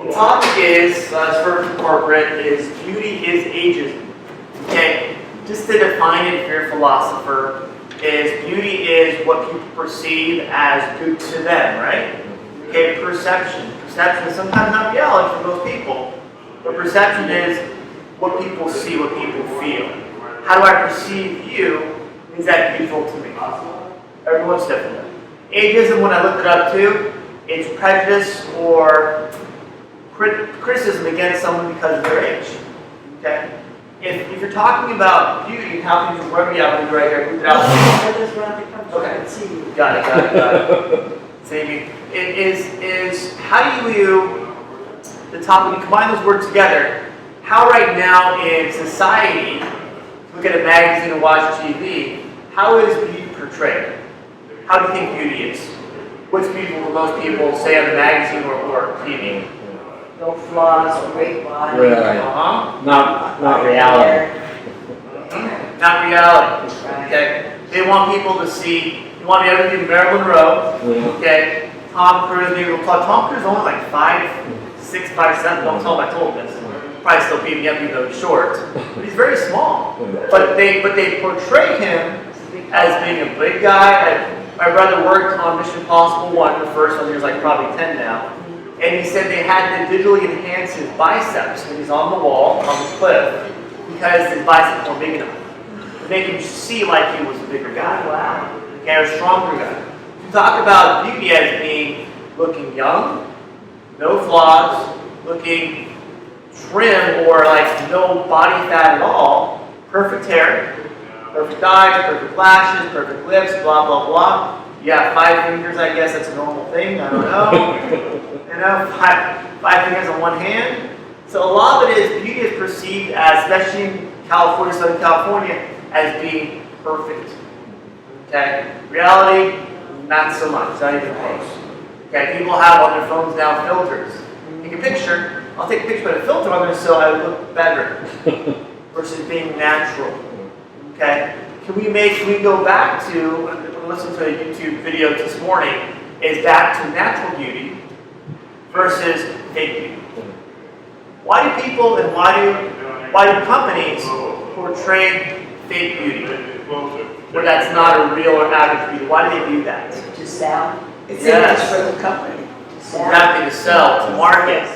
The topic is, for corporate, is beauty is ageism. Okay, just to define it, if you're a philosopher, is beauty is what people perceive as good to them, right? Okay, perception. Perception is sometimes not reality for most people, but perception is what people see, what people feel. How do I perceive you? Is that beautiful to me? Everyone's different. Ageism, when I looked it up too, it's prejudice or criticism against someone because of their age. Okay? If you're talking about beauty and how things work, yeah, I'm going to do right here. Put it out. Okay. Got it. Save you. It is how do you, the topic, when you combine those words together, how right now in society, look at a magazine and watch TV, how is beauty portrayed? How do you think beauty is? What's beautiful for most people, say on the magazine or TV? No flaws, great body. Really? Not reality. Not reality. Okay. They want people to see. You want to be able to do Marilyn Monroe. Okay. Tom Cruise. Maybe we'll talk. Tom Cruise is only like 5'6", 5'7". Don't tell him I told this. Probably still beating up even though he's short. But he's very small. But they portray him as being a big guy. My brother worked on Mission Impossible 1, the first one. He was like probably 10 now. And he said they had to digitally enhance his biceps when he's on the wall, on the cliff, because his biceps weren't big enough. To make him see like he was a bigger guy. Wow. Okay, or a stronger guy. We talk about beauty as being looking young, no flaws, looking trim or like no body fat at all, perfect hair, perfect eyes, perfect lashes, perfect lips, blah, blah, blah. You have 5 fingers, I guess that's a normal thing, I don't know. You know, five fingers on one hand. So a lot of it is, beauty is perceived as, especially in California, Southern California, as being perfect. Okay? Reality, not so much, not even close. Okay, people have on their phones now filters. Take a picture, I'll take a picture with a filter on there so I look better versus being natural. Okay? Can we go back to, listen to a YouTube video this morning, is back to natural beauty versus fake beauty. Why do people and why do companies portray fake beauty? Where that's not a real or average beauty. Why do they do that? To sell. It's Yes. for the company. To sell. Exactly, to sell, to market,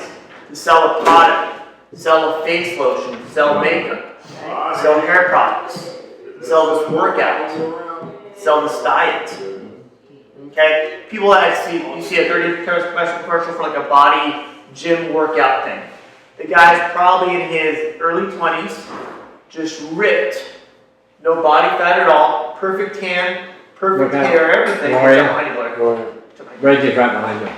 to sell a product, to sell a face lotion, to sell makeup, to sell hair products, to sell this workout, to sell this diet. Okay? People that I see, you see a 30-second commercial for like a body gym workout thing. The guy's probably in his early 20s, just ripped, no body fat at all, perfect tan, perfect hair, everything. Gloria. Reggie's right behind you.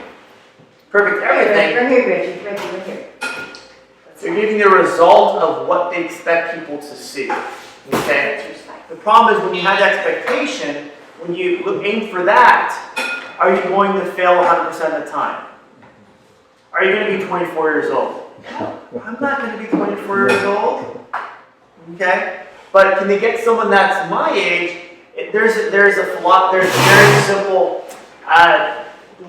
Perfect everything. Right here, Reggie. Right here. They're giving the result of what they expect people to see. Okay? The problem is when you have that expectation, when you aim for that, are you going to fail 100% of the time? Are you going to be 24 years old? No, I'm not going to be 24 years old. Okay? But can they get someone that's my age? There's a very simple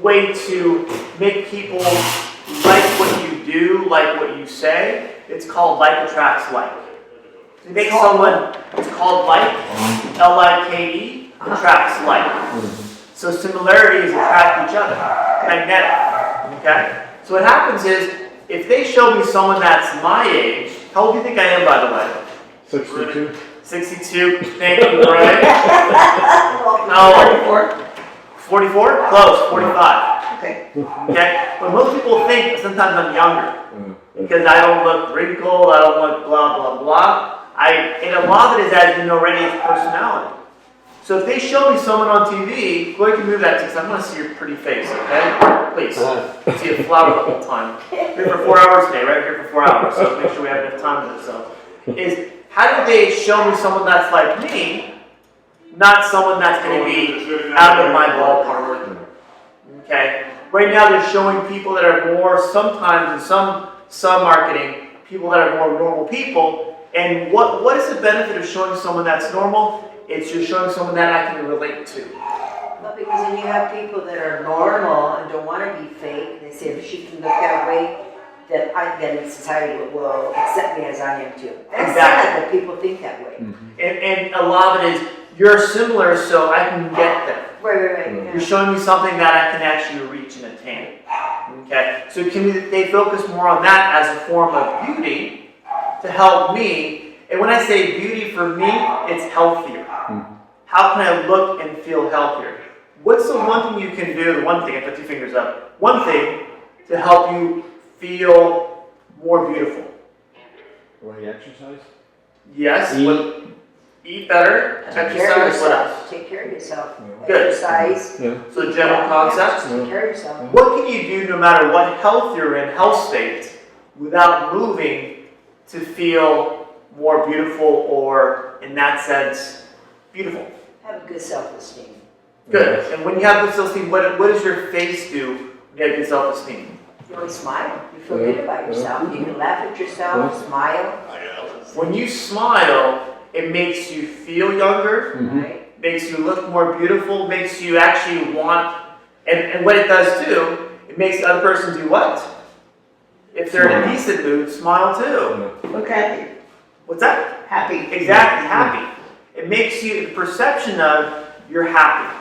way to make people like what you do, like what you say. It's called like attracts like. To make someone, it's called like, L-I-K-E, attracts like. So similarities attract each other, magnetic. Okay? So what happens is, if they show me someone that's my age, how old do you think I am, by the way? 62. 62. Thank you, Greg. No. 44. 44? Close. 45. Okay. Okay? But most people think sometimes I'm younger because I don't look wrinkled, I don't look blah, blah, blah. And a lot of it is, as you know already, is personality. So if they show me someone on TV, Gloria can move that to, because I want to see your pretty face, okay? Please. See a flower the whole time. Here for 4 hours today, right? Here for 4 hours, so make sure we have enough time with ourselves. Is how do they show me someone that's like me, not someone that's going to be out of my ballpark? Okay? Right now they're showing people that are more, sometimes in some marketing, people that are more normal people. And what is the benefit of showing someone that's normal? It's just showing someone that I can relate to. Well, because then you have people that are normal and don't want to be fake. They say if she can look that way, then society will accept me as I am too. That's Exactly. sad that people think that way. And a lot of it is, you're similar, so I can get them. Right. You're Yeah. showing me something that I can actually reach and attain. Okay? So they focus more on that as a form of beauty to help me. And when I say beauty for me, it's healthier. How can I look and feel healthier? What's the one thing you can do, the one thing, I put 2 fingers up, one thing to help you feel more beautiful? Will you exercise? Yes. Eat. Eat better, Take care of exercise, what yourself. else? Take care of yourself. Good. Exercise. Yeah. So general concepts. Take care of yourself. What can you do no matter what health you're in, health state, without moving to feel more beautiful or, in that sense, beautiful? Have a good self-esteem. Good. And when you have good self-esteem, what does your face do when you have good self-esteem? You always smile. You feel good about yourself. You can laugh at yourself, smile. When you smile, it makes you feel younger, Right? makes you look more beautiful, makes you actually want, and what it does too, it makes the other person do what? If they're in a decent mood, smile too. Look happy. What's that? Happy. Exactly, happy. It makes you the perception of you're happy.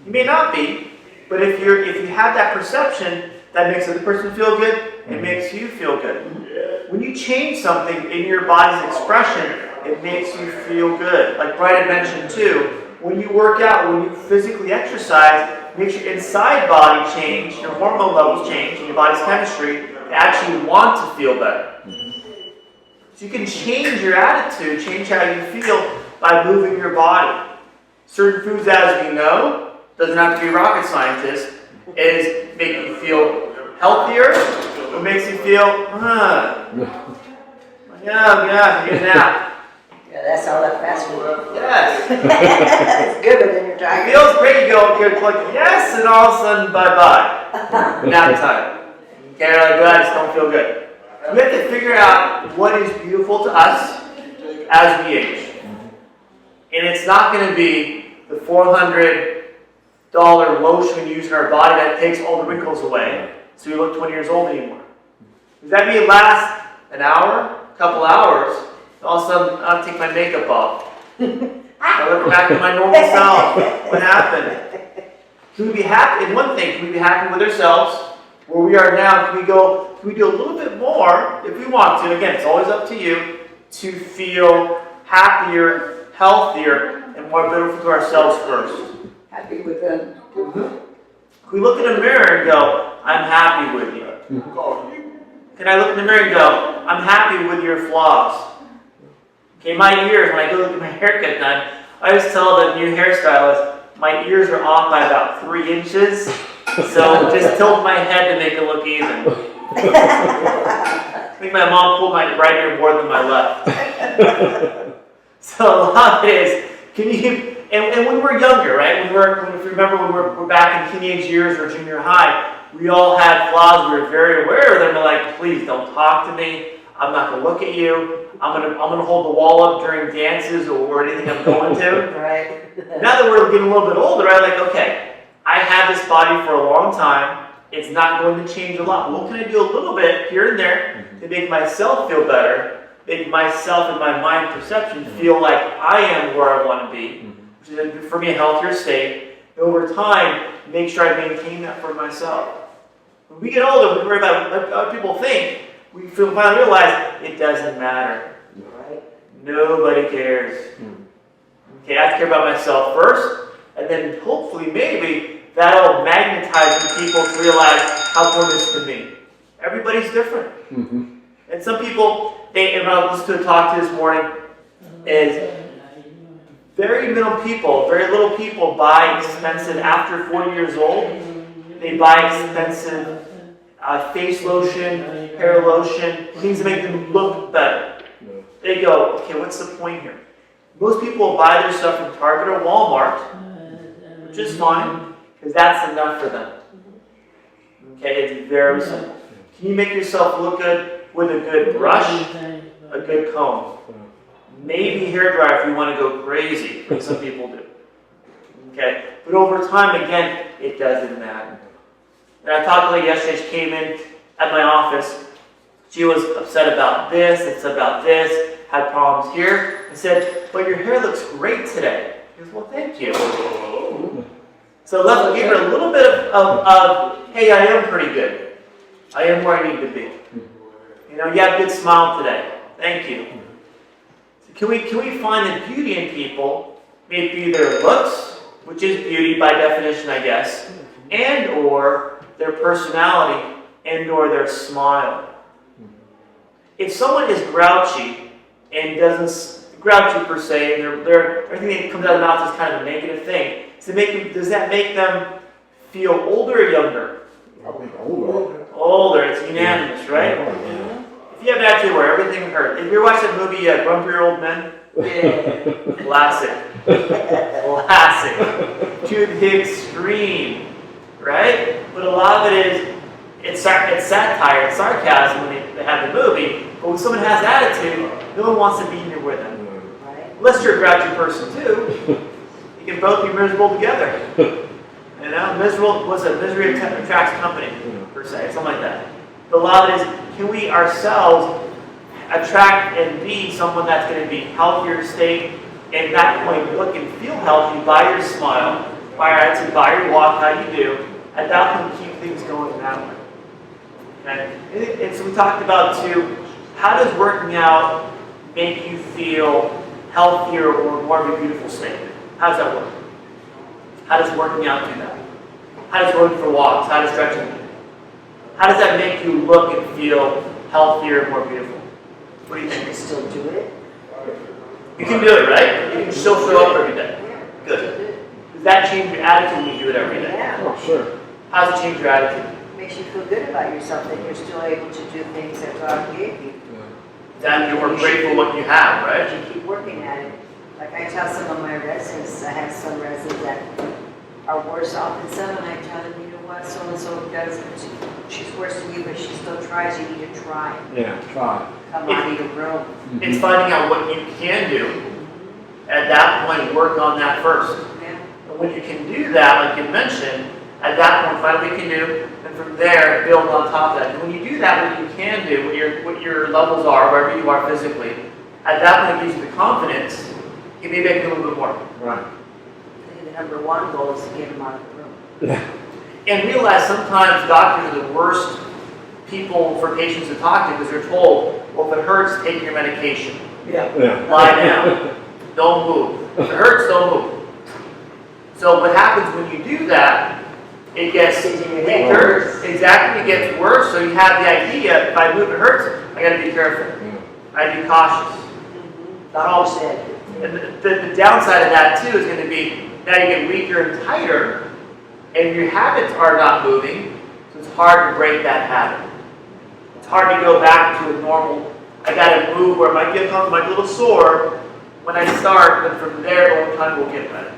You may not be, but if you have that perception, that makes the other person feel good, it makes you feel good. When you change something in your body's expression, it makes you feel good. Like Brian had mentioned too, when you work out, when you physically exercise, it makes your inside body change, your hormone levels change, and your body's chemistry to actually want to feel better. So you can change your attitude, change how you feel by moving your body. Certain foods, as we know, doesn't have to be rocket scientist, is make you feel healthier. It makes you feel, get out. Yeah, that's all that fast food. Yes. It's good, but then you're It tired. feels great. You go, you're like, yes, and all of a sudden, bye-bye. Nap time. Okay, you're like, I just don't feel good. We have to figure out what is beautiful to us as we age. And it's not going to be the $400 lotion we use in our body that takes all the wrinkles away, so you look 20 years old anymore. Does that mean it lasts an hour, a couple hours, and all of a sudden I'll take my makeup off? I look back to my normal self. What happened? Can we be happy? And one thing, can we be happy with ourselves? Where we are now, can we do a little bit more if we want to? Again, it's always up to you to feel happier, healthier, and more beautiful to ourselves first. Happy with them. Can we look in the mirror and go, I'm happy with you? Can I look in the mirror and go, I'm happy with your flaws? Okay, my ears, when I go get my haircut done, I always tell the new hairstylist, my ears are off by about 3 inches, so just tilt my head to make it look even. I think my mom pulled my right ear more than my left. So a lot of it is, can you, and when we're younger, right? If you remember when we're back in teenage years or junior high, we all had flaws. We were very aware of them. We're like, please don't talk to me. I'm not going to look at you. I'm gonna hold the wall up during dances or anything I'm going to. Right. Now that we're getting a little bit older, I'm like, okay, I had this body for a long time. It's not going to change a lot. What can I do a little bit here and there to make myself feel better, make myself and my mind perception feel like I am where I want to be, which is for me a healthier state. And over time, make sure I maintain that for myself. When we get older, we worry about what other people think. We finally realize it doesn't matter. Right. Nobody cares. Okay, I have to care about myself first, and then hopefully, maybe, that'll magnetize people to realize how important this can be. Everybody's different. And some people, and I listened to a talk this morning, is very little people buy expensive, after 40 years old, they buy expensive face lotion, hair lotion, things that make them look better. They go, okay, what's the point here? Most people buy their stuff from Target or Walmart, which is fine, because that's enough for them. Okay, it's very simple. Can you make yourself look good with a good brush, a good comb? Maybe a hairdryer if you want to go crazy, like some people do. Okay, but over time, again, it doesn't matter. And I talked to a lady yesterday, she came in at my office, She was upset about this, upset about this, had problems here. I said, but your hair looks great today. She goes, well, thank you. So let's give her a little bit of, hey, I am pretty good. I am where I need to be. You know, you have a good smile today. Thank you. So can we find the beauty in people, maybe their looks, which is beauty by definition, I guess, and or their personality, and or their smile. If someone is grouchy and doesn't grouchy per se, and everything that comes out of the mouth is kind of a negative thing, does that make them feel older or younger? Probably older. Older. It's unanimous, right? Yeah. If you have attitude where everything hurts. If you watch that movie, Grumpier Old Men, classic. Classic. To the extreme, right? But a lot of it is, it's satire, it's sarcasm when they have the movie, but when someone has attitude, no one wants to be here with them. Right. Unless you're a grouchy person too. You can both be miserable together. You know, misery attracts company, per se, something like that. But a lot of it is, can we ourselves attract and be someone that's going to be healthier state, and that point look and feel healthy by your smile, by your attitude, by your walk, how you do, and that can keep things going that way. Okay? And so we talked about too, how does working out make you feel healthier or more of a beautiful state? How does that work? How does working out do that? How does going for walks? How does stretching? How does that make you look and feel healthier and more beautiful? What do you You think? can still do it. You can do it, right? You can still show up every day. Good. Does that change your attitude when you do it every day? Yeah. Oh, sure. How does it change your attitude? Makes you feel good about yourself that you're still able to do things that God gave you. Then you're more grateful what you have, right? You keep working at it. Like I tell some of my residents, I have some residents that are worse off than some, and I tell them, you know what, so-and-so does, she's worse than you, but she still tries, you need to try. Yeah, try. Come out of your room. It's finding out what you can do. At that point, work on that first. Yeah. And when you can do that, like you mentioned, at that point, find what you can do, and from there, build on top of that. And when you do that, what you can do, what your levels are, wherever you are physically, at that point, it gives you the confidence. You maybe I can do a little bit more. Right. I think the number one goal is to get them out of the room. Yeah. And realize sometimes doctors are the worst people for patients to talk to because they're told, well, if it hurts, take your medication. Yeah. Yeah. Lie down. Don't move. If it hurts, don't move. So what happens when you do that, it gets weaker. Exactly, it gets worse. So you have the idea, if I move, it hurts, I got to be careful. I got to be cautious. Doctor said. And the downside of that too is going to be now you get weaker and tighter, and your habits are not moving, so it's hard to break that habit. It's hard to go back to a normal. I got to move where it might get uncomfortable, might get a little sore when I start, but from there over time we'll get better.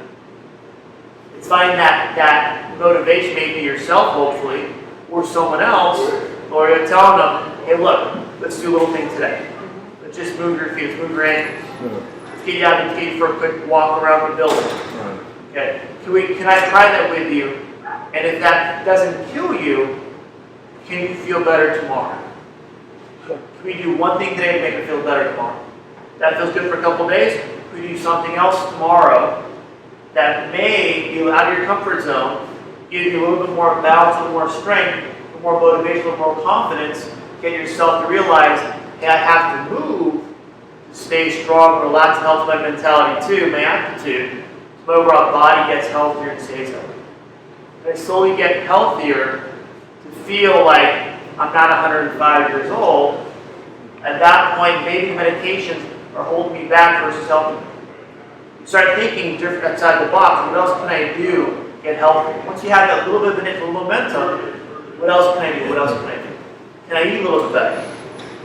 It's finding that motivation, maybe yourself hopefully, or someone else, or you're telling them, hey look, let's do a little thing today. Let's just move your feet, let's move your ankles. Get you out and get you for a quick walk around the building. Right. Okay. Can I try that with you? And if that doesn't kill you, can you feel better tomorrow? Sure. Can we do one thing today to make it feel better tomorrow? That feels good for a couple of days. Can we do something else tomorrow that may be out of your comfort zone, give you a little bit more balance, a little more strength, a little more motivation, a little more confidence, get yourself to realize, hey, I have to move to stay strong, relax, and help my mentality too, my attitude, so my overall body gets healthier and stays healthy. And I slowly get healthier to feel like I'm not 105 years old. At that point, maybe medications are holding me back versus helping me. You start thinking different outside the box. What else can I do to get healthy? Once you have that little bit of initial momentum, what else can I do? What else can I do? Can I eat a little bit better?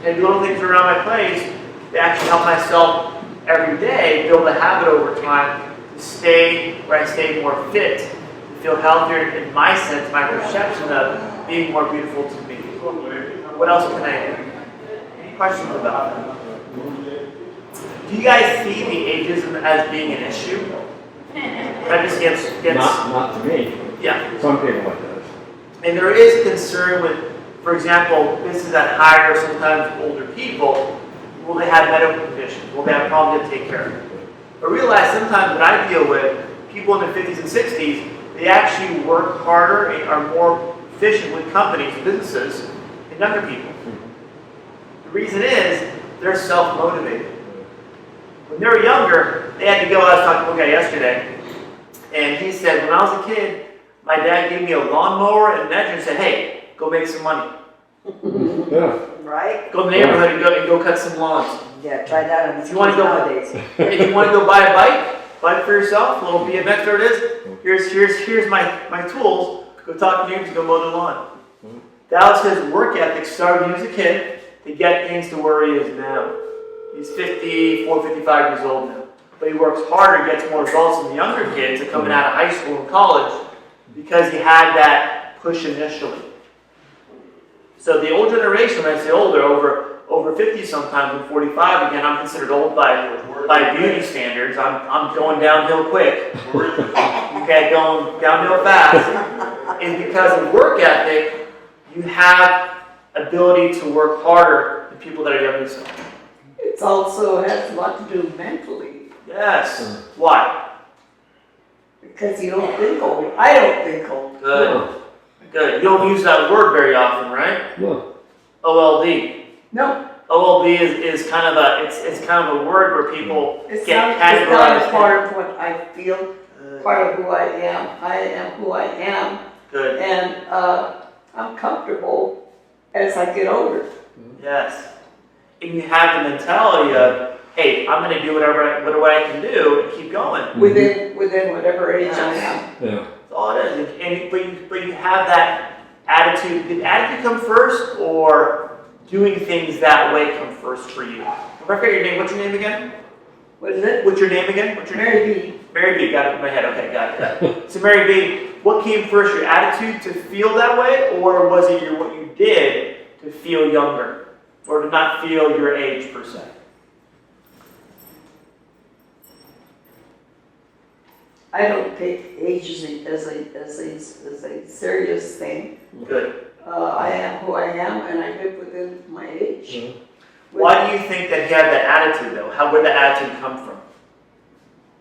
Can I do little things around my place to actually help myself every day build a habit over time to stay where I stay more fit, to feel healthier in my sense, my perception of being more beautiful to me. What else can I do? Any questions about that? Do you guys see the ageism as being an issue? That just gets Not to me. yeah. Some people like this. And there is concern with For example, businesses that hire sometimes older people, will they have medical conditions? Will they have problems to take care of? But realize sometimes when I deal with people in their 50s and 60s, they actually work harder and are more efficient with companies and businesses than younger people. The reason is they're self-motivated. When they were younger, they had to go. I was talking to one guy yesterday, and he said, when I was a kid, my dad gave me a lawnmower and an edge and said, hey, go make some money. Yeah. Right? Go in the neighborhood and go cut some lawns. Yeah, try that on the You wanna kids go- nowadays. If you want to go buy a bike for yourself, a little BMX, whatever it is, here's my tools. Go talk to you to go mow the lawn. That was his work ethic, starting when he was a kid, to get things to where he is now. He's 54, 55 years old now. But he works harder, gets more results than the younger kids that are coming out of high school and college because he had that push initially. So the old generation, when I say older, over 50 sometimes, and 45 again, I'm considered old by beauty standards. I'm going downhill quick. Okay, going downhill fast. Is because of work ethic, you have ability to work harder than people that are younger than you. It also has a lot to do mentally, Yes. Why? because you don't think old. I don't think old. Good. Good. You don't use that word very often, right? No. OLD. No, OLD is kind of it's kind of a word where people it's get not a categorized. part of what I feel, part of who I am. I am who I am, Good. and I'm comfortable as I get older. Yes. And you have the mentality of, hey, I'm going to do whatever I can do and keep going. Within whatever age I am. Yeah. That's all it is. But you have that attitude. Did attitude come first, or doing things that way come first for you? I forget your name. What's your name again? What is it? What's your name again? What's your name? Mary B. Mary B. Got it in my head. Okay, got it. So Mary B., what came first, your attitude to feel that way, or was it what you did to feel younger, or to not feel your age per se? I don't take age as a serious thing. Good. I am who I am, and I live within my age. Why do you think that you have that attitude, though? Where'd that attitude come from?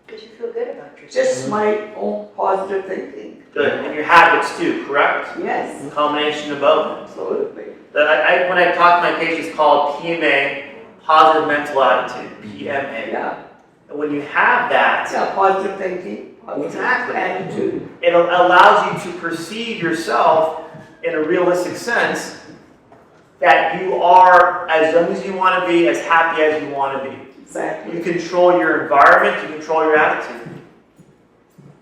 Because you feel good about yourself. Just my own positive thinking. Good. And your habits too, correct? Yes, A combination of both. absolutely. When I talk to my patients, it's called PMA, positive mental attitude, PMA. Yeah, And when you have that, yeah, positive thinking, positive Exactly. attitude. it allows you to perceive yourself in a realistic sense that you are as young as you want to be, as happy as you want to be. Exactly. You control your environment, you control your attitude.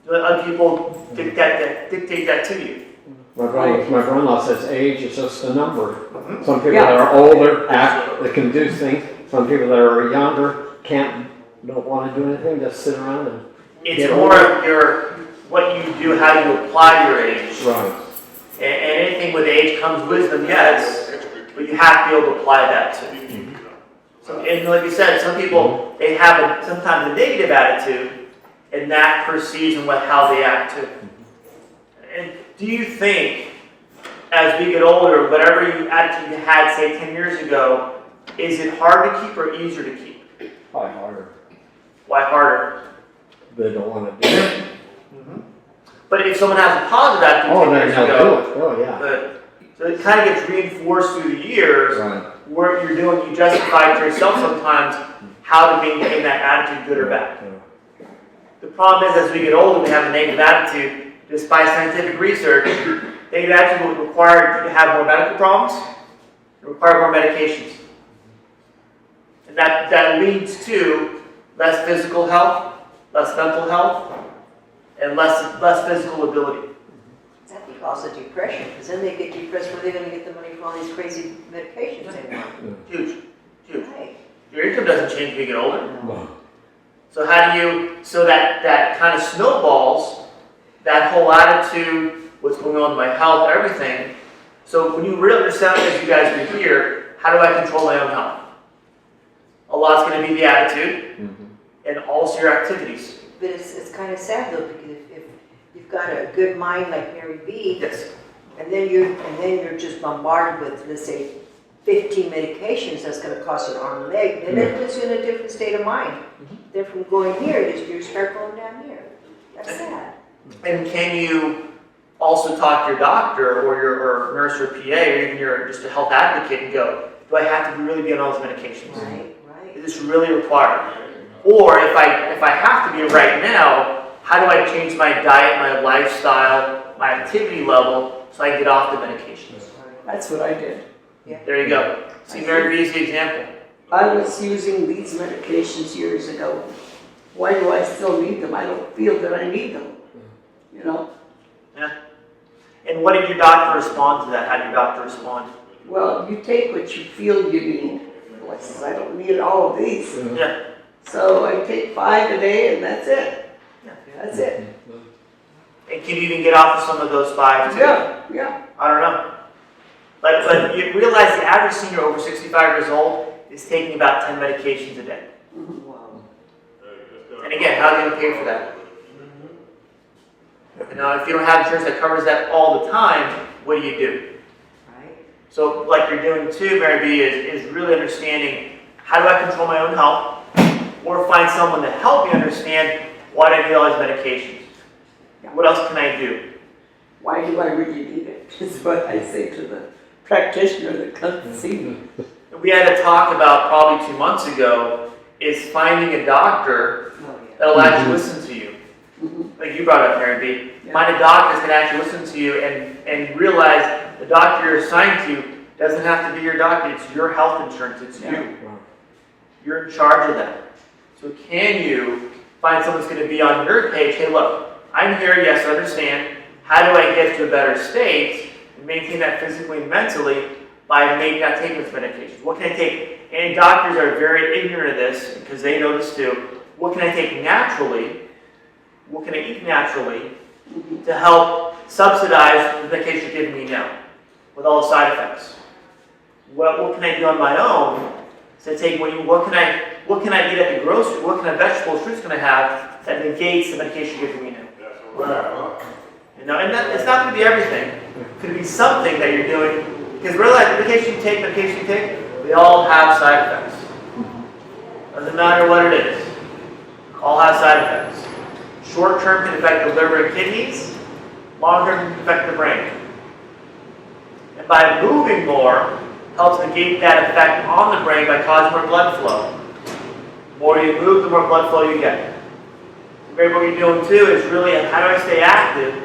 Don't let other people dictate that to you. My brother-in-law says age is just a number. Mhm. Some people Yeah. that are older they can do things. Some people that are younger don't want to do anything, just sit around and. It's get more older. of what you do, how you apply your age. Right. And anything with age comes wisdom, yes, but you have to be able to apply that too. So, and like you said, some people, they have sometimes a negative attitude, and that perceives in how they act too. And do you think, as we get older, whatever attitude you had, say, 10 years ago, is it hard to keep or easier to keep? Probably harder. Why harder? They don't want to do it. But if someone has a positive attitude 10 Then years they'll ago, do it. Oh, yeah. good. So it kind of gets reinforced through the years. Right. What you're doing, you justify to yourself sometimes how to maintain that attitude, good or bad. The problem is, as we get older, we have a negative attitude. Despite scientific research, negative attitude will require you to have more medical problems, it require more medications. And that leads to less physical health, less mental health, and less physical ability. I think also depression, because then they get depressed where they're going to get the money for all these crazy medications they want. Huge, huge. Right. Your income doesn't change when you get older. No. So so that kind of snowballs, that whole attitude, what's going on with my health, everything. So when you really understand, as you guys are here, how do I control my own health? A lot's going to be the attitude, and also your activities. But it's kind of sad though, because if you've got a good mind like Mary B, Yes. And then you're just bombarded with, let's say, 15 medications that's gonna cost an arm and leg, then it puts you in a different state of mind. Then from going here, you start going down here. That's sad. And can you also talk to your doctor or your nurse or PA or even your just a health advocate and go, do I have to really be on all those medications? Right. Is this really required? Or if I have to be right now, how do I change my diet, my lifestyle, my activity level so I can get off the medications? That's what I did. There you go. See, Mary B is the example. I was using these medications years ago. Why do I still need them? I don't feel that I need them, you know? Yeah. And what did your doctor respond to that? How did your doctor respond? Well, you take what you feel you need. Well, I says, I don't need all of these. Yeah. So I take 5 a day and that's it. Yeah. That's it. And can you even get off of some of those 5 too? Yeah. I don't know. But you realize the average senior over 65 years old is taking about 10 medications a day. Wow. And again, how are you going to pay for that? You know, if you don't have insurance that covers that all the time, what do you do? Right. So like you're doing too, Mary B, is really understanding how do I control my own health or find someone to help me understand why do I need all these medications? What else can I do? Why do I really need it? Is what I say to the practitioner that comes to see me. We had a talk about probably 2 months ago is finding a doctor Oh, yeah. that'll actually listen to you. Like you brought up, Mary B. Yeah. Find a doctor that can actually listen to you and realize the doctor you're assigned to doesn't have to be your doctor. It's your health insurance. It's you. You're in charge of that. So can you find someone that's going to be on your page? Hey, look, I'm here. Yes, I understand. How do I get to a better state and maintain that physically and mentally by maybe not taking this medication? What can I take? And doctors are very ignorant of this because they know this too. What can I take naturally? What can I eat naturally to help subsidize the medication you're giving me now with all the side effects? What can I do on my own to take what can I eat at the grocery? What kind of vegetables, fruits can I have that negates the medication you're giving me now? You know, and it's not going to be everything. It could be something that you're doing because realize the medication you take, they all have side effects. Doesn't matter what it is. All have side effects. Short term can affect the liver and kidneys. Long term can affect the brain. And by moving more, helps negate that effect on the brain by causing more blood flow. The more you move, the more blood flow you get. What you're doing too is really how do I stay active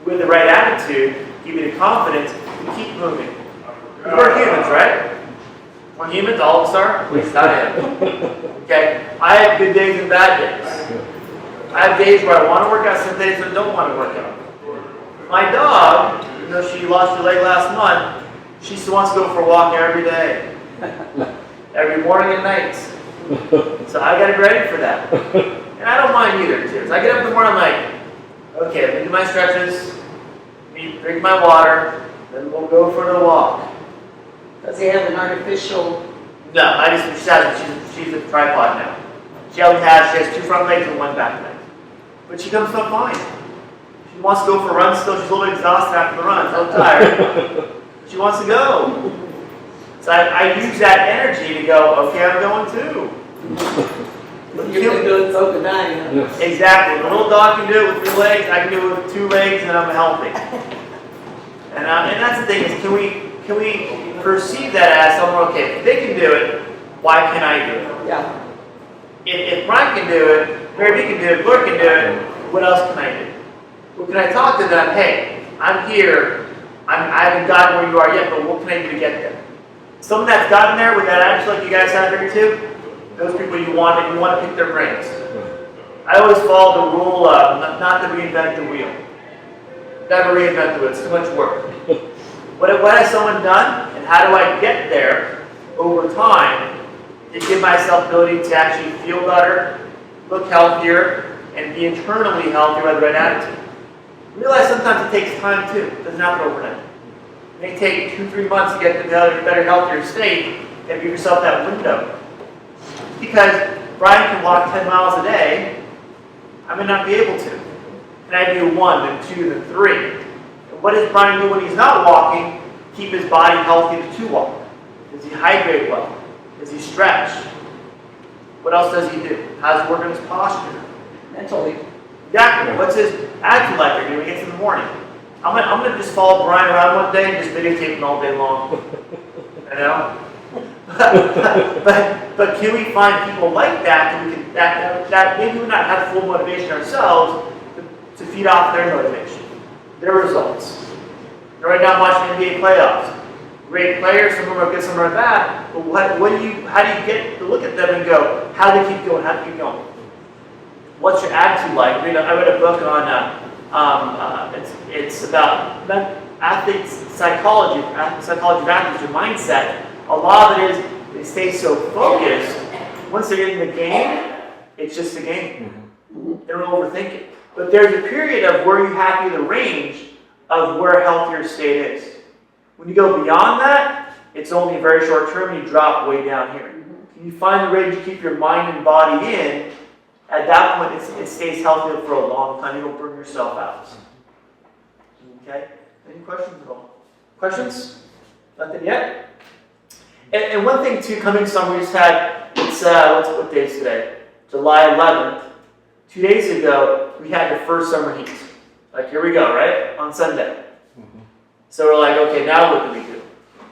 with the right attitude, give you the confidence to keep moving. We're humans, right? We're humans, all of us are. At least I am. Okay? I have good days and bad days. I have days where I want to work out, some days I don't want to work out. My dog, even though she lost her leg last month, she still wants to go for a walk every day. Every morning and night. So I got to be ready for that. And I don't mind either, too. So I get up in the morning, I'm like, okay, let me do my stretches, drink my water, then we'll go for the walk. Does he have an artificial? No, she's a tripod now. She has 2 front legs and 1 back leg. But she comes up fine. She wants to go for a run still. She's a little bit exhausted after the run, so tired. She wants to go. So I use that energy to go, okay, I'm going too. You can do it so good, huh? Exactly. The little dog can do it with 3 legs. I can do it with 2 legs, and I'm healthy. And that's the thing is, can we perceive that as someone? Okay, if they can do it, why can't I do it? Yeah. If Brian can do it, Mary B can do it, Gloria can do it, what else can I do? Well, can I talk to them? Hey, I'm here. I haven't gotten where you are yet, but what can I do to get there? Someone that's gotten there with that attitude like you guys have here too, those people you want to pick their brains. I always follow the rule of not to reinvent the wheel. Never reinvent the wheel. It's too much work. What has someone done, and how do I get there over time to give myself the ability to actually feel better, look healthier, and be internally healthier by the right attitude? Realize sometimes it takes time too. It doesn't happen overnight. It may take 2-3 months to get to a better, healthier state and give yourself that window. Because Brian can walk 10 miles a day, I may not be able to. Can I do 1, then 2, then 3? And What does Brian do when he's not walking? Keep his body healthy to walk. Does he hydrate well? Does he stretch? What else does he do? How's he work on his posture? Mentally. Exactly. What's his attitude like when he gets in the morning? I'm gonna just follow Brian around one day and just videotape him all day long. You know? but can we find people like that that maybe we not have full motivation ourselves to feed off their motivation, their results? Right now I'm watching NBA playoffs. Great players, some of them are good, some of them are bad. But how do you get to look at them and go, how do they keep going? How do you keep going? What's your attitude like? I read a book on it's about athletes psychology of athletes, your mindset. A lot of it is they stay so focused. Once they're in the game, it's just a game. They don't overthink it. But there's a period of where you have the range of where healthier state is. When you go beyond that, it's only very short term. You drop way down here. Can you find the range to keep your mind and body in? At that point, it stays healthy for a long time. You don't burn yourself out. Okay? Any questions at all? Questions? Nothing yet? And one thing too, coming summer, we just had, what day is today? July 11th. 2 days ago, we had the first summer heat. Like, here we go, right? On Sunday. So we're like, okay, now what do we do?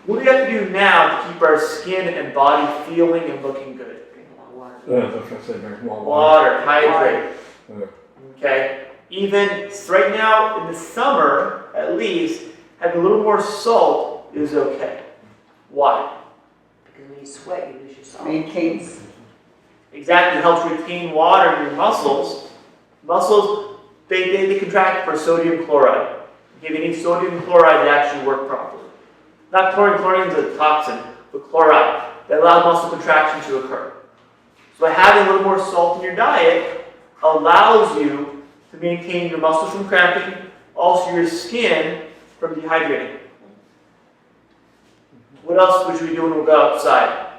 What do we have to do now to keep our skin and body feeling and looking good? Water, hydrate. Okay? Even right now, in the summer, at least, having a little more salt is okay. Why? Because when you sweat, you lose your salt. Maintains. Exactly, it helps retain water in your muscles. Muscles, they contract for sodium chloride. If you need sodium chloride to actually work properly. Not chlorine, chlorine is a toxin, but chloride. That allows muscle contraction to occur. So by having a little more salt in your diet allows you to maintain your muscles from cramping, also your skin from dehydrating. What else would we do when we go outside?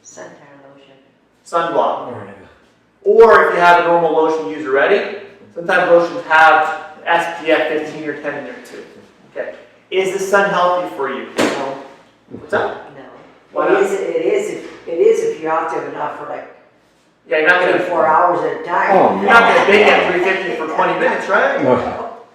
Suntan lotion. Sunblock. Or if you have a normal lotion you use already, sometimes lotions have SPF 15 or 10 in there too. Okay. Is the sun healthy for you? No. What's that? No. Why It not? is if you're out there enough for like Yeah, you're not 3 gonna 4 hours at a time. Oh, you're not gonna bake at 350 for 20 minutes, right? No.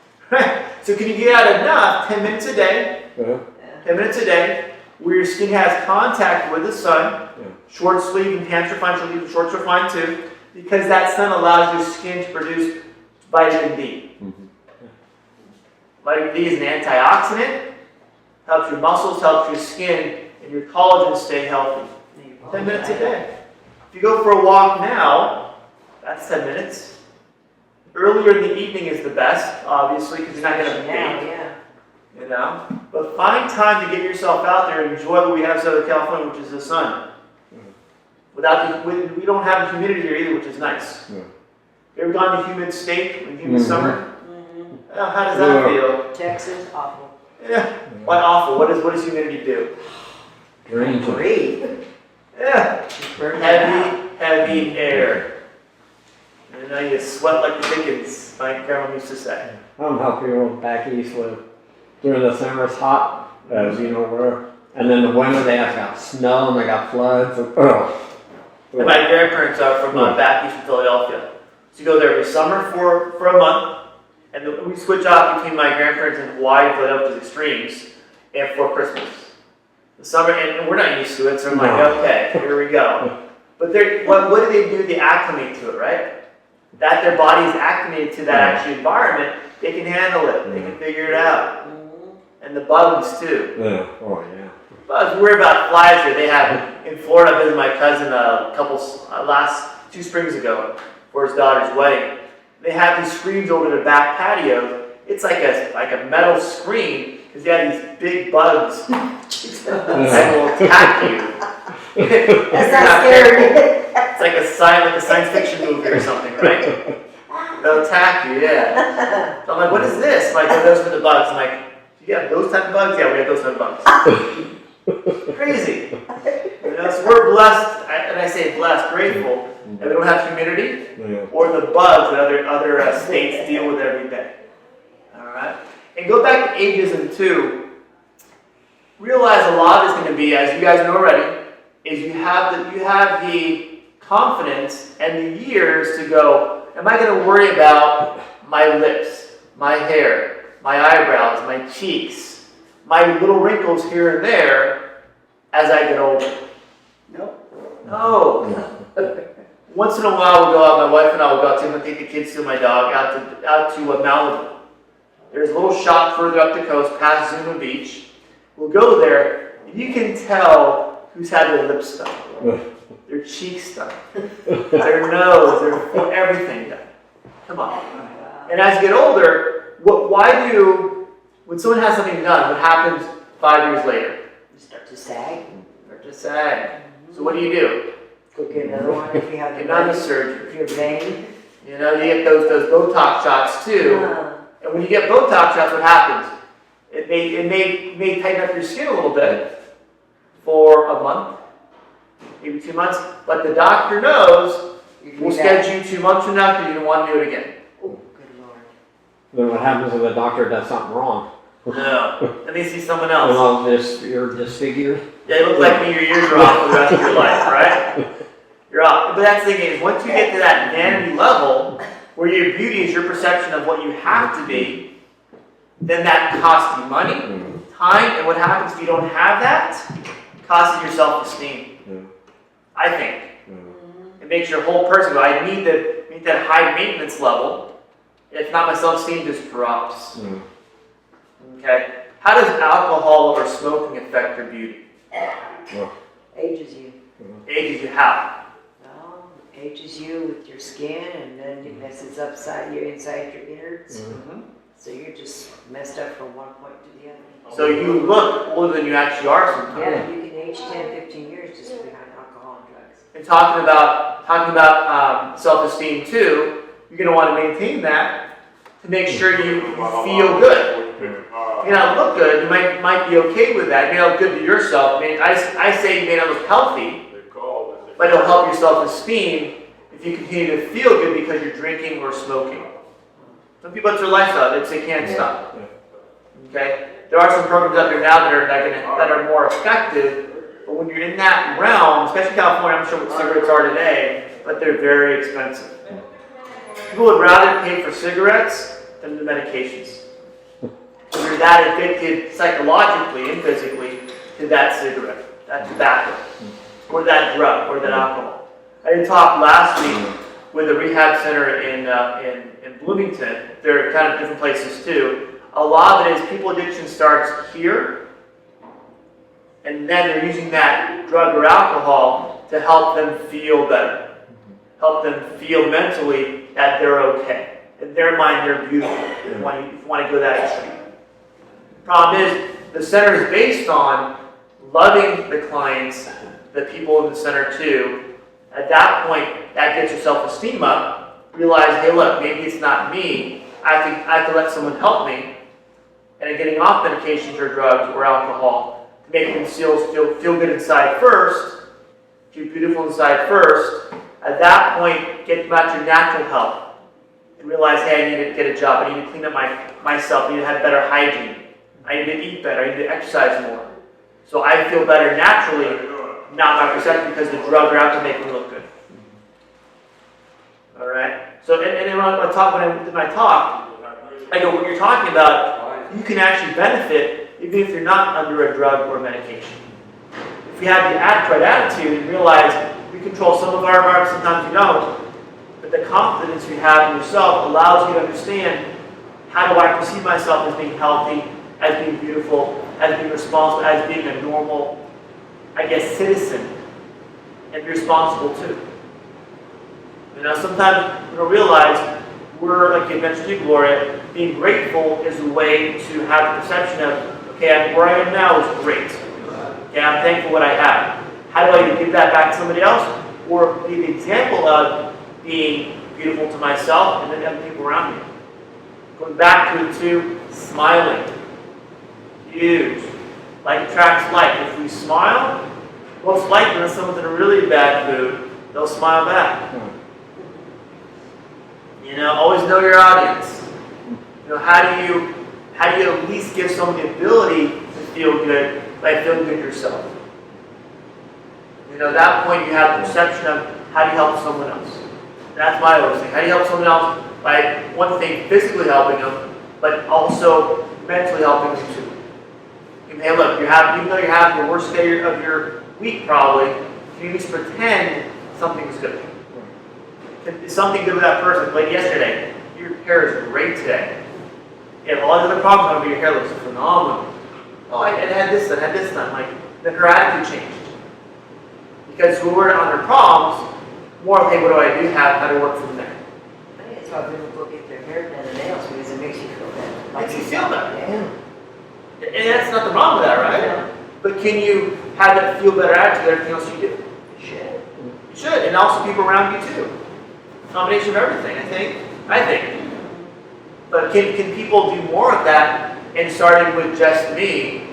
So can you get out enough 10 minutes a day? Yeah. 10 minutes a day where your skin has contact with the sun. Yeah. Short sleeve and pants are fine, shorts are fine too, because that sun allows your skin to produce vitamin D. Vitamin D is an antioxidant, helps your muscles, helps your skin, and your collagen stay healthy. 10 minutes a day. If you go for a walk now, that's 10 minutes. Earlier in the evening is the best, obviously, because you're not going to Now, bake, yeah. you know. But find time to get yourself out there and enjoy what we have in Southern California, which is the sun. We don't have humidity here either, which is nice. Yeah. You ever gone to humid state, when humid summer? Mm-hmm. How does that feel? Texas, awful. Yeah. Why awful? What does humidity do? Drains it. Breathe. Yeah. Burn that out. Heavy air. You know, you sweat like the dickens, my grandma used to say. I don't know how people back east live. During the summer it's hot, as you know where. And then the winter they have got snow and they got floods. And, And my grandparents are from back east of Philadelphia. So you go there every summer for a month, and then we switch off between my grandparents in Hawaii and Philadelphia's extremes, and for Christmas. The summer, and we're not used to it, so I'm like, okay, here we go. But what do they do? They acclimate to it, right? That their body is acclimated to that actual environment, they can handle it, they can figure it out. And the bugs too. Yeah. Oh yeah. Bugs, we worry about flies here. They have, in Florida, I visited my cousin last 2 springs ago for his daughter's wedding. They have these screens over their back patio. It's like a metal screen, because they have these big bugs that will attack you. That's not scary. It's like a science fiction movie or something, right? They'll attack you, yeah. So I'm like, what is this? I'm like, oh, those are the bugs. I'm like, you have those type of bugs? Yeah, we have those type of bugs. Crazy. You know, so we're blessed, and I say blessed, grateful, that we don't have humidity or the bugs that other states deal with every day. All right? And go back to ageism too. Realize a lot is going to be, as you guys know already, is you have the confidence and the years to go, am I going to worry about my lips, my hair, my eyebrows, my cheeks, my little wrinkles here and there as I get older? Nope. No. Once in a while we'll go out, my wife and I will go out to take the kids to my dog out to Malibu. There's a little shop further up the coast past Zuma Beach. We'll go there, and you can tell who's had their lips done, their cheeks done, their nose, their everything done. Come on. And as you get older, when someone has something done, what happens 5 years later? You start to sag. Start to sag. So what do? Go get another one if you have Get the another money. surgery. If you're vain. You know, you get those Botox shots too. And when you get Botox shots, what happens? It may tighten up your skin a little bit for a month, maybe 2 months, but the doctor knows we'll schedule you 2 months from now because you don't want to do it again. Oh, good Lord. Then what happens if the doctor does something wrong? No. Let me see someone And else. all this, you're disfigured. Yeah, you look like me, your ears are off for the rest of your life, right? You're off. But that's the thing is, once you get to that vanity level, where your beauty is your perception of what you have to be, then that costs you money, time, and what happens if you don't have that? It costs you your self-esteem. I think. It makes your whole person go, I need to meet that high maintenance level. If not, my self-esteem just drops. Okay? How does alcohol or smoking affect your beauty? Ages you. Ages you how? Well, ages you with your skin, and then it messes inside your innards. So you're just messed up from one point to the other. So you look older than you actually are sometimes. Yeah, you can age 10, 15 years just behind alcohol and drugs. And talking about self-esteem too, you're going to want to maintain that to make sure you feel good. You may not look good, you might be okay with that. You may not look good to yourself. I mean, I say you may not look healthy, but it'll help your self-esteem if you continue to feel good because you're drinking or smoking. Some people, it's their lifestyle, they can't stop. Okay? There are some programs out there now that are more effective, but when you're in that realm, especially California, I'm sure what cigarettes are today, but they're very expensive. People would rather pay for cigarettes than the medications. Because you're that addicted psychologically and physically to that cigarette, that tobacco, or that drug, or that alcohol. I did talk last week with a rehab center in Bloomington. They're kind of different places too. A lot of it is people addiction starts here, and then they're using that drug or alcohol to help them feel better, help them feel mentally that they're okay. In their mind, they're beautiful. If you want to go that extreme. Problem is, the center is based on loving the clients, the people in the center too. At that point, that gets your self-esteem up. Realize, hey, look, maybe it's not me. I have to let someone help me. And getting off medications or drugs or alcohol to make them feel good inside first, feel beautiful inside first. At that point, get back to your natural health and realize, hey, I need to get a job. I need to clean up myself. I need to have better hygiene. I need to eat better. I need to exercise more. So I feel better naturally, not by perception, because the drugs are out to make me look good. All right. So, and when I did my talk, I go, what you're talking about, you can actually benefit even if you're not under a drug or medication. If you have the right attitude and realize we control some of our environment, sometimes we don't, but the confidence you have in yourself allows you to understand, how do I perceive myself as being healthy, as being beautiful, as being responsible, as being a normal, I guess, citizen, and be responsible too. You know, sometimes we don't realize we're, like you mentioned to Gloria, being grateful is a way to have the perception of, okay, where I am now is great. Okay, I'm thankful for what I have. How do I either give that back to somebody else, or be the example of being beautiful to myself and then other people around me? Going back to it too, smiling. Huge. Like attracts like. If we smile, most likely when someone's in a really bad mood, they'll smile back. You know, always know your audience. You know, how how do you at least give someone the ability to feel good by feeling good yourself? You know, at that point you have the perception of how do you help someone else? That's my always thing. How do you help someone else by, one thing, physically helping them, but also mentally helping them too. And hey, look, even though you have the worst day of your week probably, you can at least pretend something's good. Is something good with that person? Like yesterday, your hair is great today. You have all the other problems, but your hair looks phenomenal. Oh, I had this done. Like, then her attitude changed. Because we were on her problems, more of, hey, what do I do? How to work from there. I think it's why people go get their hair done and nails because it makes you feel better. Makes you feel better. Yeah. And that's nothing wrong with that, right? Yeah. But can you have that feel better attitude with everything else you do? You should. You should, and also people around you too. Combination of everything, I think. But can people do more of that, and starting with just me,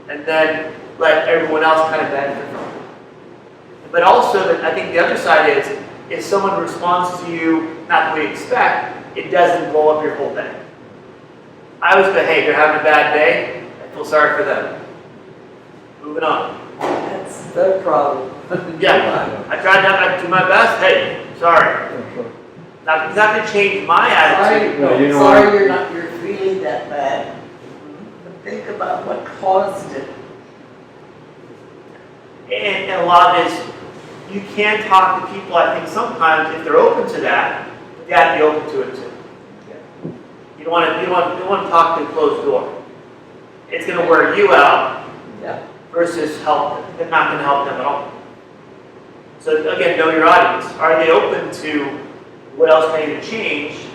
and then let everyone else kind of benefit from it? But also, I think the other side is, if someone responds to you not the way you expect, it doesn't blow up your whole day. I always say, hey, they're having a bad day, I feel sorry for them. Moving on. That's their problem. Yeah, I tried to do my best, hey, sorry. It's not going to change my attitude. Sorry you're feeling that bad. But think about what caused it. And a lot of it is, you can talk to people, I think sometimes, if they're open to that, but they have to be open to it too. You don't want to talk to a closed door. It's going to wear you out versus help them. It's not going to help them at all. So again, know your audience. Are they open to what else can you change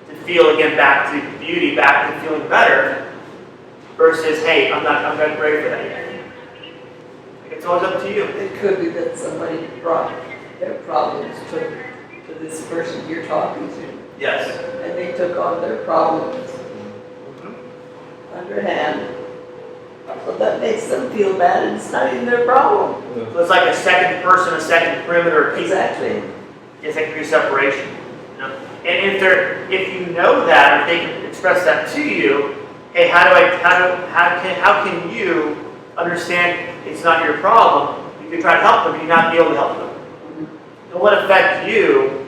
to feel again back to beauty, back to feeling better, versus, hey, I'm not ready for that yet. It's always up to you. It could be that somebody brought their problems to this person you're talking to. Yes. And they took on their problems underhand. So that makes them feel bad, and it's not even their problem. So it's like a second person, a second perimeter of people. Exactly. It's like your separation. You know? And if you know that, or they can express that to you, hey, how can you understand it's not your problem? You can try to help them, but you not be able to help them. It won't affect you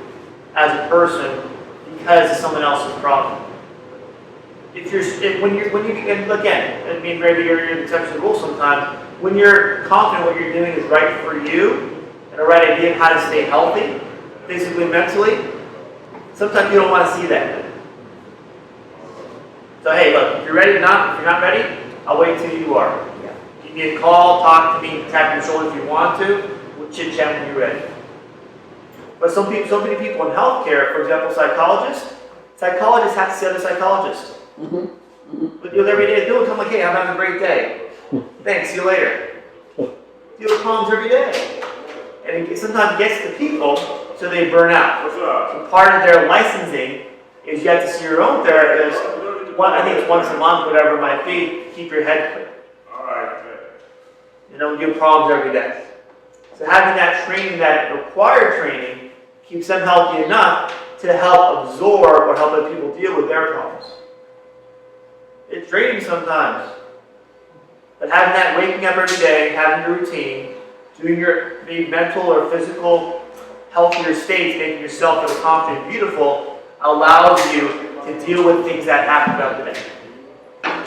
as a person because of someone else's problem. When you and again, I mean, maybe you're an exception to the rule sometimes. When you're confident what you're doing is right for you and a right idea of how to stay healthy, physically and mentally, sometimes you don't want to see that. So hey, look, if you're ready or not, if you're not ready, I'll wait till you are. Give me a call, talk to me, tap your shoulder if you want to. We'll chit chat when you're ready. But so many people in healthcare, for example, psychologists have to see other psychologists. But deal with every day. Deal with them like, hey, I'm having a great day. Thanks, see you later. Deal with problems every day. And sometimes it gets to people, so they burn out. So part of their licensing is you have to see your own therapist. I think it's once a month, whatever it might be, to keep your head clear. You know, give problems every day. So having that training, that required training, keeps them healthy enough to help absorb or help other people deal with their problems. It's draining sometimes. But having that, waking up every day, having your routine, doing your mental or physical healthier states, making yourself feel confident and beautiful, allows you to deal with things that happen throughout the day.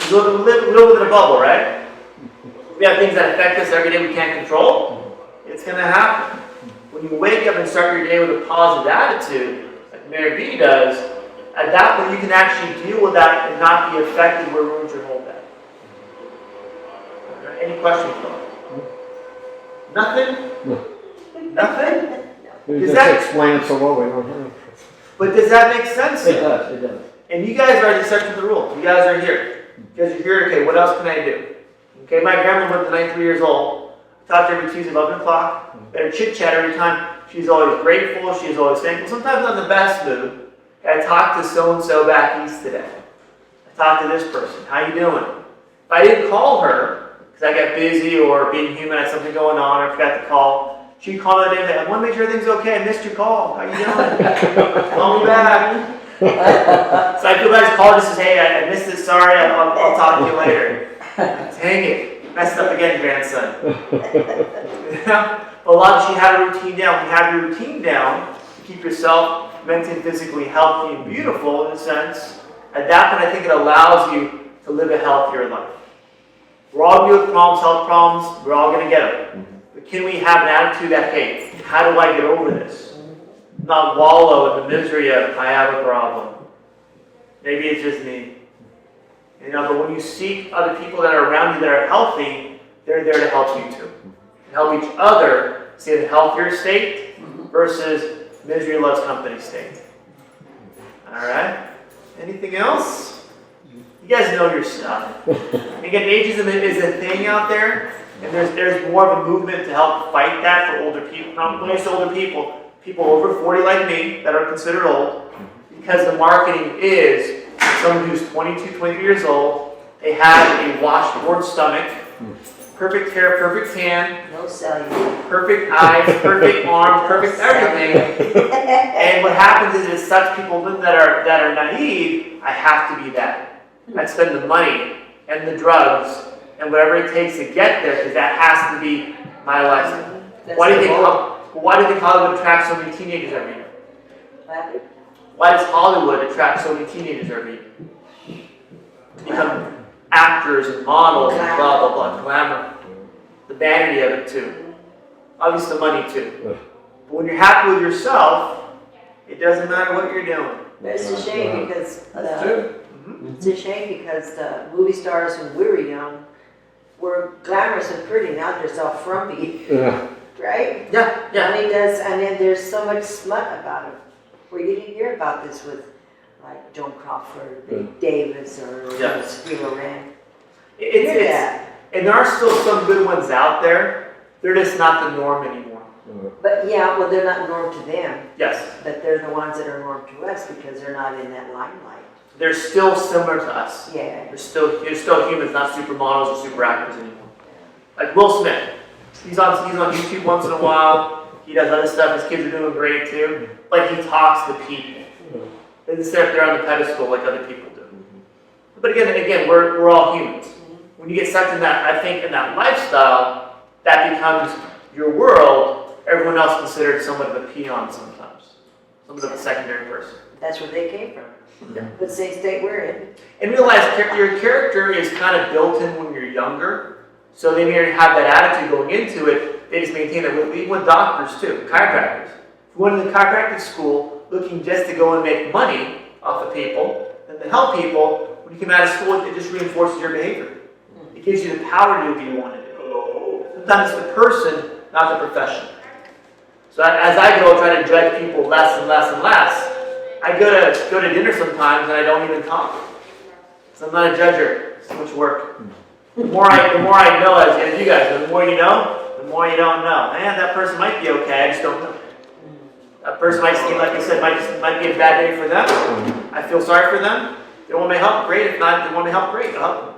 You live within a bubble, right? We have things that affect us every day we can't control. It's going to happen. When you wake up and start your day with a positive attitude, like Mary B does, at that point you can actually deal with that and not be affected where it ruins your whole day. Okay. Any questions, Phil? Nothing? No. Nothing? You Does just that- explain it so well we don't have. But does that make sense? It does. And you guys are the exception to the rule. You guys are here. You guys are here, okay, what else can I do? Okay, my grandma lived to 93 years old. I talked to her every Tuesday, 11 o'clock. Better chit chat every time. She's always grateful, she's always thankful. Sometimes I'm in the best mood. I talked to so-and-so back east today. I talked to this person. How you doing? If I didn't call her, because I got busy or being human, I had something going on, or I forgot to call, she'd call me that day and say, I want to make sure everything's okay. I missed your call. How you doing? Call me back. So I feel bad, call just says, hey, I missed it, sorry, I'll talk to you later. Dang it, messed up again, grandson. But a lot of you have a routine down. When you have your routine down, you keep yourself mentally and physically healthy and beautiful in a sense. At that point, I think it allows you to live a healthier life. We're all dealing with problems, health problems, we're all going to get them. But can we have an attitude that, hey, how do I get over this? Not wallow in the misery of, I have a problem. Maybe it's just me. But when you seek other people that are around you that are healthy, they're there to help you too. And help each other stay in a healthier state versus misery loves company state. Alright? Anything else? You guys know your stuff. Again, ageism is a thing out there, and there's more of a movement to help fight that for older people. Not when I say older people over 40 like me that are considered old, because the marketing is someone who's 22, 23 years old, they have a washboard stomach, perfect hair, perfect tan, No cellular. perfect eyes, perfect arms, perfect everything. And what happens is such people that are naive, I have to be that. I spend the money and the drugs and whatever it takes to get there because that has to be my lifestyle. Why do you think Hollywood attracts so many teenagers every year? Why does Hollywood attract so many teenagers every year? To become actors and models and blah, blah, blah, glamour. The vanity of it too. Obviously the money too. But when you're happy with yourself, it doesn't matter what you're doing. But it's a shame because That's true. it's a shame because the movie stars when we were young were glamorous and pretty. Now they're so frumpy, right? Yeah. And then there's so much smut about it. Where you didn't hear about this with like Joan Crawford, Bette Davis, or Screamer Rand. And there are still some good ones out there. They're just not the norm anymore. But yeah, well, they're not norm to them. Yes. But they're the ones that are norm to us because they're not in that limelight. They're still similar to us. Yeah. They're still humans, not supermodels or super actors anymore. Like Will Smith. He's on YouTube once in a while. He does other stuff. His kids are doing great too. Like he talks to people. They just sit up there on the pedestal like other people do. But again, we're all humans. When you get sucked in that, I think in that lifestyle, that becomes your world. Everyone else considered somewhat of a peon sometimes. Somewhat of a secondary person. That's where they came from. Yeah. The same state we're in. And realize your character is kind of built in when you're younger. So they may have that attitude going into it. They just maintain it. Even with doctors too, chiropractors. If you went to the chiropractic school looking just to go and make money off of people, and to help people, when you come out of school, it just reinforces your behavior. It gives you the power to do what you want to do. Sometimes it's the person, not the profession. So as I go try to judge people less and less and less, I go to dinner sometimes and I don't even talk. So I'm not a judger. It's too much work. The more I know, as you guys know, the more you know, the more you don't know. Man, that person might be okay, I just don't know. That person might seem, like I said, might be a bad day for them. I feel sorry for them. They don't want my help, great. If not, they want my help, great. I'll help them.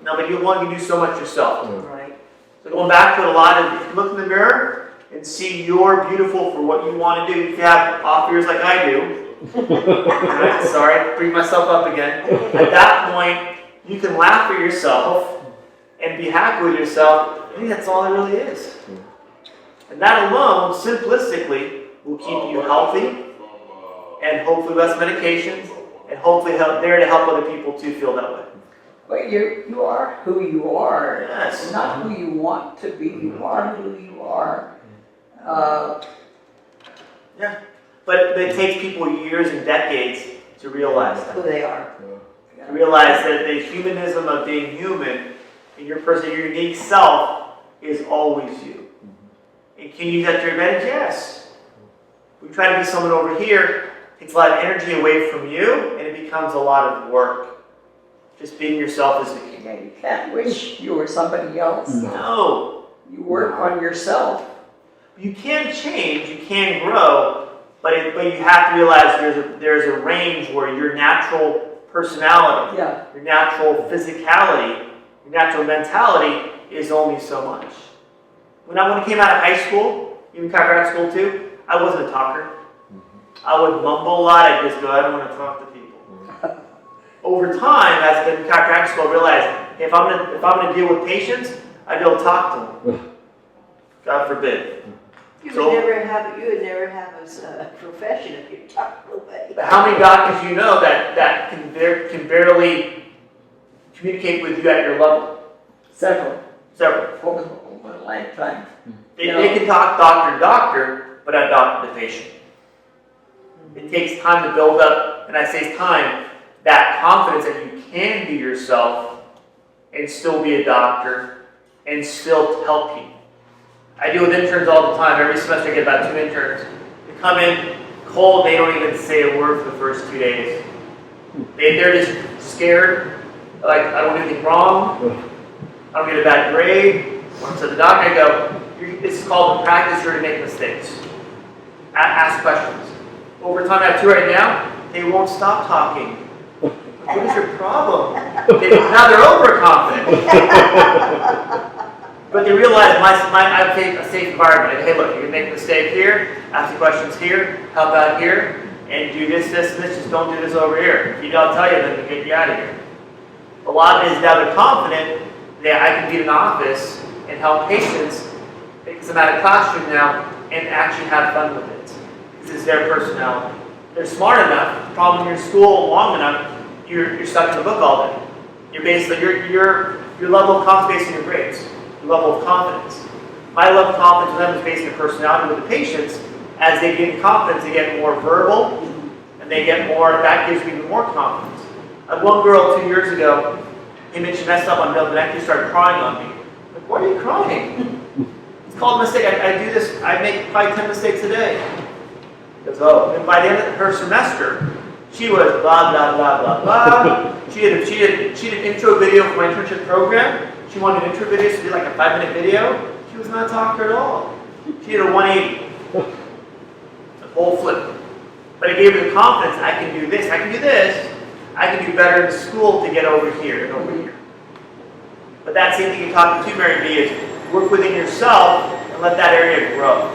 No, but you can do so much yourself. Right. So going back to it, a lot of, if you look in the mirror and see you're beautiful for what you want to do, if you have off ears like I do, right, sorry, bring myself up again. At that point, you can laugh at yourself and be happy with yourself. I think that's all it really is. And that alone, simplistically, will keep you healthy and hopefully less medications and hopefully there to help other people too feel that way. But you are who you are. Yes. Not who you want to be. You are who you are. Yeah. But it takes people years and decades to realize that. Who they are. To realize that the humanism of being human and your unique self is always you. And can you use that to your advantage? Yes. We try to be someone over here, it takes a lot of energy away from you, and it becomes a lot of work. Just being yourself is the key. Yeah, you can't wish you were somebody else. No. You work on yourself. You can change, you can grow, but you have to realize there's a range where your natural personality, your natural physicality, your natural mentality is only so much. When I came out of high school, even chiropractic school too, I wasn't a talker. I would mumble a lot. I'd just go, I don't want to talk to people. Over time, as the chiropractic school, I realized if I'm gonna deal with patients, I'd be able to talk to them. God forbid. You would never have a profession if you talk to nobody. But how many doctors you know that can barely communicate with you at your level? Several. Several. Over a lifetime. They can talk doctor to doctor, but not doctor to patient. It takes time to build up, and I say time, that confidence that you can be yourself and still be a doctor and still help people. I deal with interns all the time. Every semester I get about 2 interns. They come in cold, they don't even say a word for the first 2 days. They're just scared, like I don't do anything wrong, I don't get a bad grade. So the doctor, I go, this is called the practice here to make mistakes. Ask questions. Over time, I have 2 right now, they won't stop talking. What is your problem? Now they're overconfident. But they realize I have a safe environment. Hey, look, you can make a mistake here, ask the questions here, help out here, and do this, this, and this. Just don't do this over here. If you don't tell you, then they get you out of here. A lot of it is now they're confident that I can be in an office and help patients because I'm at a classroom now and actually have fun with it. This is their personality. They're smart enough. The problem when you're in school long enough, you're stuck in the book all day. You're basically your level of confidence based on your grades. Your level of confidence. My level of confidence with them is based on their personality. With the patients, as they gain confidence, they get more verbal, and they get more. That gives me even more confidence. I had one girl 2 years ago. She messed up on the neck. She started crying on me. I'm like, why are you crying? It's called a mistake. I do this. I make probably 10 mistakes a day. Goes, oh. And by the end of her semester, she was blah blah blah blah blah. She did an intro video for my internship program. She wanted an intro video, so she did like a 5-minute video. She was not a talker at all. She did a 180, a whole flip. But it gave her the confidence. I can do this. I can do this. I can do better in school to get over here and over here. But that same thing you talked to Mary B is work within yourself and let that area grow.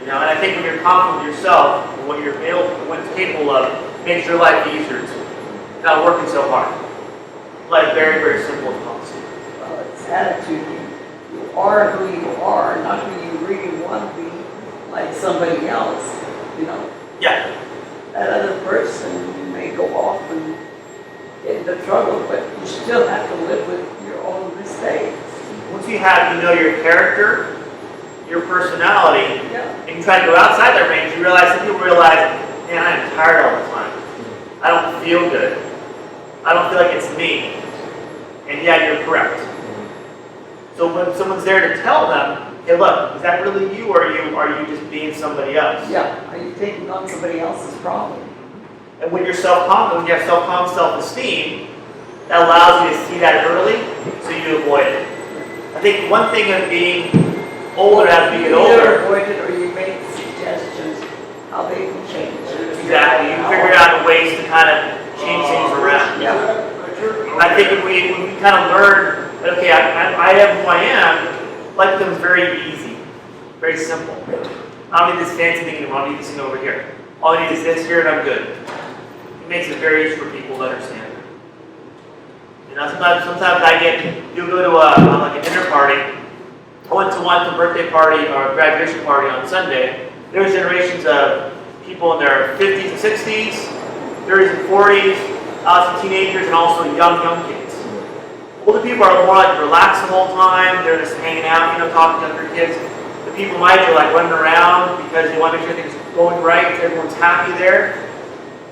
You know, and I think when you're confident with yourself and what you're able, what's capable of, it makes your life easier too. Not working so hard. Life very, very simple as possible. Well, it's attitude. You are who you are, not who you really want to be, like somebody else. You know. Yeah. That other person may go off and get into trouble, but you still have to live with your own mistakes. Once you know your character, your personality, Yeah. and you try to go outside that range, you realize, some people realize, man, I'm tired all the time. I don't feel good. I don't feel like it's me. And yeah, you're correct. So when someone's there to tell them, hey, look, is that really you, or are you just being somebody else? Yeah, are you taking on somebody else's problem? And when you're self-confident, when you have self-confidence, self-esteem, that allows you to see that early, so you avoid it. I think one thing of being older, as we get You older, either avoid it or you make suggestions how they can change it. exactly, you figure out ways to kind of change things around. Yeah. I think when we kind of learn that, okay, I am who I am, life becomes very easy, very simple. I don't need this fancy thing anymore, I don't need this thing over here. All I need is this here and I'm good. It makes it very easy for people to understand. You know, sometimes you'll go to like a dinner party. I went to a birthday party or a graduation party on Sunday. There was generations of people in their 50s and 60s, 30s and 40s, some teenagers, and also young kids. Older people are more like relaxed the whole time. They're just hanging out, talking to younger kids. The people my age are like running around because they want to make sure things are going right, everyone's happy there.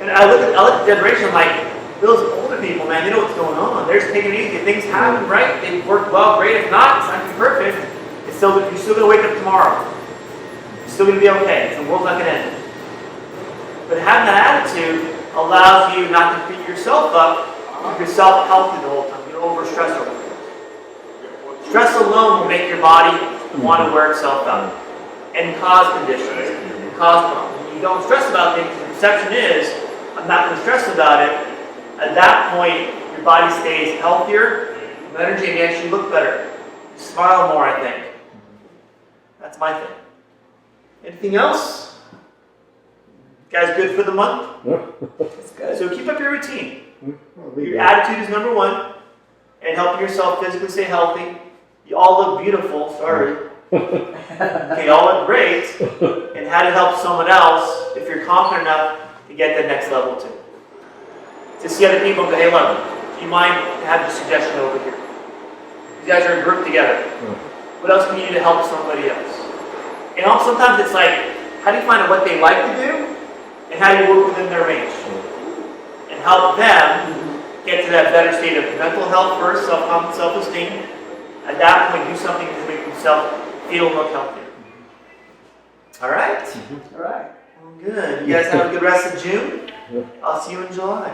And I look at the generation, I'm like, those older people, man, they know what's going on. They're just taking it easy. If things happen right, they work well, great. If not, it's not gonna be perfect. You're still gonna wake up tomorrow. You're still gonna be okay. The world's not gonna end. But having that attitude allows you not to beat yourself up, keep yourself healthy the whole time. You don't overstress over it. Stress alone will make your body want to wear itself out and cause conditions and cause problems. When you don't stress about things, the perception is, I'm not going to stress about it. At that point, your body stays healthier, more energy, and you actually look better. You smile more, I think. That's my thing. Anything else? Guys, good for the month? That's good. So keep up your routine. Your attitude is number one, and helping yourself physically stay healthy. You all look beautiful, sorry. Okay, you all look great. And how to help someone else if you're confident enough to get to the next level too. To see other people and go, hey, look, do you mind having a suggestion over here? You guys are a group together. What else can you do to help somebody else? And also sometimes it's like, how do you find out what they like to do? And how do you work within their range? And help them get to that better state of mental health first, self-confidence, self-esteem. At that point, do something to make yourself feel and look healthier. All right? All right. Well, good. You guys have a good rest of June. I'll see you in July.